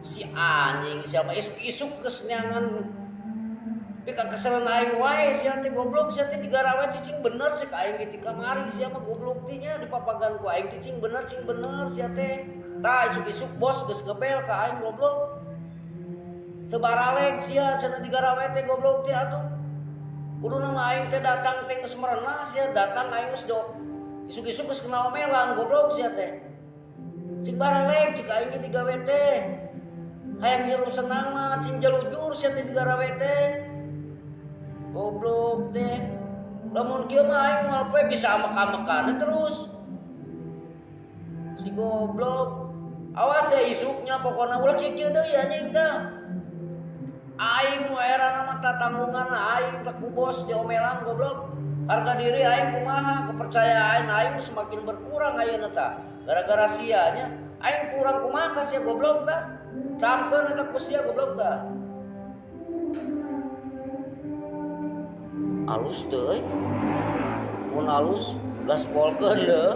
si anjing siapa isuk-isuk keseniangan pika kesalahan aing wae sia teh goblok sia teh digarawe cicing bener sih aing di kamari sia mah goblok teh nya di papagan ku aing cicing bener sia teh tah isuk-isuk bos geus gebel ka aing goblok teu baraleg sia cenah digarawe teh goblok teh atuh kudu nama aing teh datang teh geus merenah sia datang aing geus do isuk-isuk geus kenal melang goblok sia teh cing baraleg cik aing digawe teh hayang hirup senang mah cing jalujur sia teh digarawe teh goblok teh lamun kieu mah aing moal poe bisa amek-amekan terus si goblok awas ya isuknya pokona ulah kieu deui anjing tah aing nu era mah tatanggungan aing teh ku bos diomelang goblok harga diri aing kumaha kepercayaan aing semakin berkurang ayeuna tah gara-gara sia nya aing kurang kumaha ka sia goblok tah camkeun eta ku sia goblok tah alus teh mun alus gaspolkeun deh